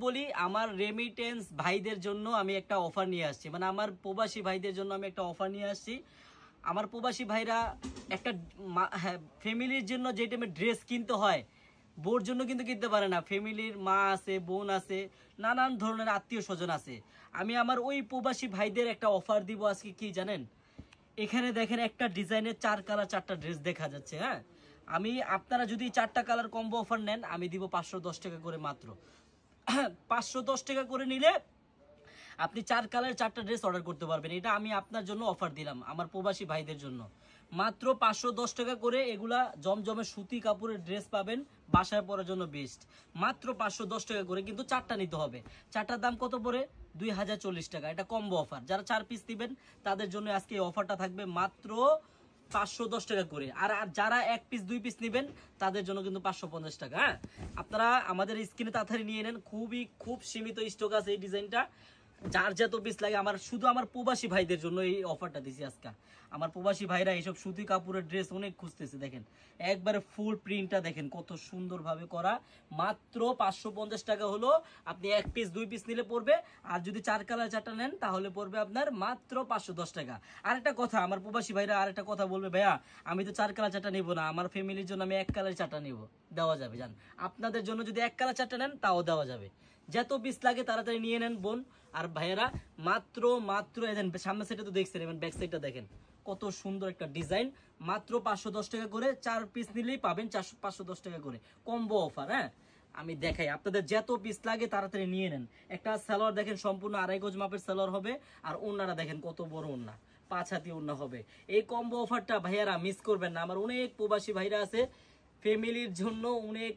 বলি, আমার রেমিটেন্স ভাইদের জন্য আমি একটা অফার নিয়ে আসছি, মানে আমার প্রবাসী ভাইদের জন্য আমি একটা অফার নিয়ে আসছি। আমার প্রবাসী ভাইরা একটা ফ্যামিলির জন্য যে টাইমে ড্রেস কিনতে হয়, বোর জন্য কিন্তু কিনতে পারে না। ফ্যামিলির মা আছে, বোন আছে, নানান ধরনের আত্মীয় স্বজন আছে। আমি আমার ওই প্রবাসী ভাইদের একটা অফার দিব আজকে। কি জানেন, এখানে দেখেন একটা ডিজাইনের 4 কালার 4টা ড্রেস দেখা যাচ্ছে। হ্যাঁ, আমি আপনারা যদি 4টা কালার কম্বো অফার নেন, আমি দিব 510 টাকা করে মাত্র। 510 টাকা করে নিলে আপনি 4 কালার 4টা ড্রেস অর্ডার করতে পারবেন। এটা আমি আপনার জন্য অফার দিলাম, আমার প্রবাসী ভাইদের জন্য। মাত্র 510 টাকা করে এগুলা জমজমে সুতি কাপড়ের ড্রেস পাবেন, বাসায় পরার জন্য বেস্ট। মাত্র 510 টাকা করে, কিন্তু 4টা নিতে হবে। 4টার দাম কত পড়ে? 2040 টাকা। এটা কম্বো অফার। যারা 4 পিস দিবেন তাদের জন্য আজকে এই অফারটা থাকবে মাত্র 510 টাকা করে। আর যারা 1 পিস 2 পিস নেবেন তাদের জন্য কিন্তু 550 টাকা। হ্যাঁ, আপনারা আমাদের স্ক্রিনে তাড়াতাড়ি নিয়ে নেন, খুব সীমিত স্টক আছে এই ডিজাইনটা। যার যত পিস লাগে, শুধু আমার প্রবাসী ভাইদের জন্য এই অফারটা দিছি আজকে। আমার প্রবাসী ভাইরা এইসব সুতি কাপড়ের ড্রেস অনেক খুঁজতেছে। দেখেন একবারে ফুল প্রিন্টটা দেখেন কত সুন্দরভাবে করা। মাত্র 550 টাকা হলো। আপনি 1 পিস 2 পিস নিলে পড়বে, আর যদি 4 কালার 4টা নেন তাহলে পড়বে আপনার মাত্র 510 টাকা। আরেকটা কথা, আমার প্রবাসী ভাইরা আরেকটা কথা বলবে, ভাইয়া আমি তো 4 কালার 4টা নেবো না, আমার ফ্যামিলির জন্য আমি 1 কালার 4টা নেবো। দেওয়া যাবে, জান। আপনাদের জন্য যদি 1 কালার 4টা নেন তাও দেওয়া যাবে। যত পিস লাগে তাড়াতাড়ি নিয়ে নেন বোন আর ভাইয়েরা। মাত্র এদেন সামনের সাইডে তো দেখছেন, এবং ব্যাক সাইডটা দেখেন কত সুন্দর একটা ডিজাইন। মাত্র 510 টাকা করে, 4 পিস নিলেই পাবেন 510 টাকা করে কম্বো অফার। হ্যাঁ, আমি দেখাই আপনাদের, যত পিস লাগে তাড়াতাড়ি নিয়ে নেন। একটা সালোয়ার দেখেন সম্পূর্ণ 2.5 গজ মাপের সালোয়ার হবে, আর ওন্নাটা দেখেন কত বড় ওন্না, 5 হাতি ওন্না হবে। এই কম্বো অফারটা ভাইয়ারা মিস করবেন না। আমার অনেক প্রবাসী ভাইরা আছে, ফ্যামিলির জন্য অনেক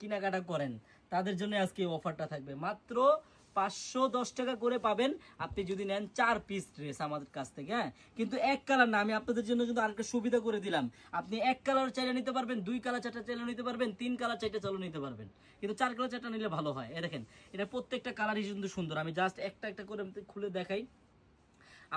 কেনাকাটা করেন, তাদের জন্য আজকে এই অফারটা থাকবে। মাত্র 510 টাকা করে পাবেন আপনি যদি নেন 4 পিস ড্রেস আমাদের কাছ থেকে। হ্যাঁ, কিন্তু 1 কালার না, আমি আপনাদের জন্য কিন্তু আরেকটা সুবিধা করে দিলাম। আপনি 1 কালার চাইলে নিতে পারবেন, 2 কালার 4টা চাইলে নিতে পারবেন, 3 কালার 4টা চাইলে নিতে পারবেন, কিন্তু 4 কালার 4টা নিলে ভালো হয়। দেখেন এটা প্রত্যেকটা কালারই কিন্তু সুন্দর। আমি জাস্ট একটা করে খুলে দেখাই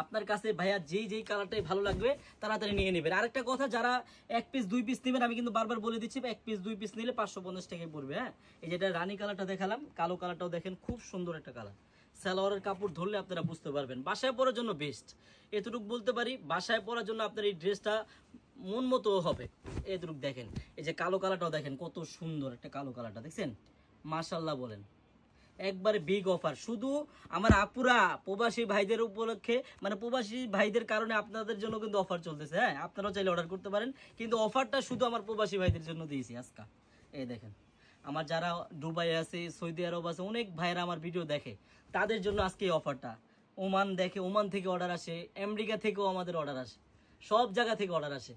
আপনার কাছে। ভাইয়া যেই কালারটাই ভালো লাগবে তাড়াতাড়ি নিয়ে নেবেন। আরেকটা কথা, যারা 1 পিস 2 পিস নেবেন, আমি কিন্তু বারবার বলে দিচ্ছি 1 পিস 2 পিস নিলে 550 টাকায় পড়বে। হ্যাঁ, এই যেটা রানী কালারটা দেখালাম, কালো কালারটাও দেখেন খুব সুন্দর একটা কালার। সালোয়ারের কাপড় ধরলে আপনারা বুঝতে পারবেন, বাসায় পরার জন্য বেস্ট। এতটুকু বলতে পারি, বাসায় পরার জন্য আপনার এই ড্রেসটা মন মতো হবে। এতটুকু দেখেন, এই যে কালো কালারটাও দেখেন কত সুন্দর একটা কালো কালারটা, দেখছেন? মাশাআল্লাহ বলেন। একবারে বিগ অফার, শুধু আমার আপুরা প্রবাসী ভাইদের উপলক্ষে, মানে প্রবাসী ভাইদের কারণে আপনাদের জন্য কিন্তু অফার চলতেছে। হ্যাঁ, আপনারাও চাইলে অর্ডার করতে পারেন, কিন্তু অফারটা শুধু আমার প্রবাসী ভাইদের জন্য দিয়েছি আজকে। এই দেখেন, আমার যারা দুবাই আছে, সৌদি আরব আছে, অনেক ভাইরা আমার ভিডিও দেখে, তাদের জন্য আজকে এই অফারটা। ওমান দেখে, ওমান থেকে অর্ডার আসে, আমেরিকা থেকেও আমাদের অর্ডার আসে, সব জায়গা থেকে অর্ডার আসে।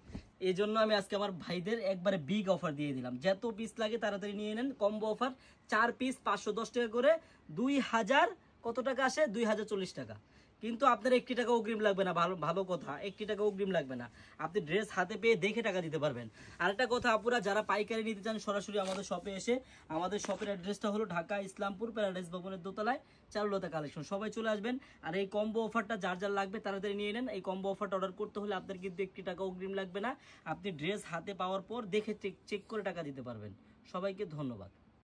এই জন্য আমি আজকে আমার ভাইদের একবারে বিগ অফার দিয়ে দিলাম। যত পিস লাগে তাড়াতাড়ি নিয়ে নেন, কম্বো অফার। 4 পিস 510 টাকা করে, 2000 কত টাকা আসে? 2040 টাকা। কিন্তু আপনার 1 টাকা অগ্রিম লাগবে না। ভালো কথা, 1 টাকা অগ্রিম লাগবে না, আপনি ড্রেস হাতে পেয়ে দেখে টাকা দিতে পারবেন। আরেকটা কথা, আপুরা যারা পাইকারি নিতে চান সরাসরি আমাদের শপে এসে, আমাদের শপের অ্যাড্রেসটা হলো ঢাকা ইসলামপুর প্যারাডাইস ভবনের দোতলায়, চারুলতা কালেকশন। সবাই চলে আসবেন। আর এই কম্বো অফারটা যার লাগবে তাড়াতাড়ি নিয়ে নেন। এই কম্বো অফারটা অর্ডার করতে হলে আপনার কিন্তু 1 টাকা অগ্রিম লাগবে না, আপনি ড্রেস হাতে পাওয়ার পর দেখে চেক করে টাকা দিতে পারবেন। সবাইকে ধন্যবাদ।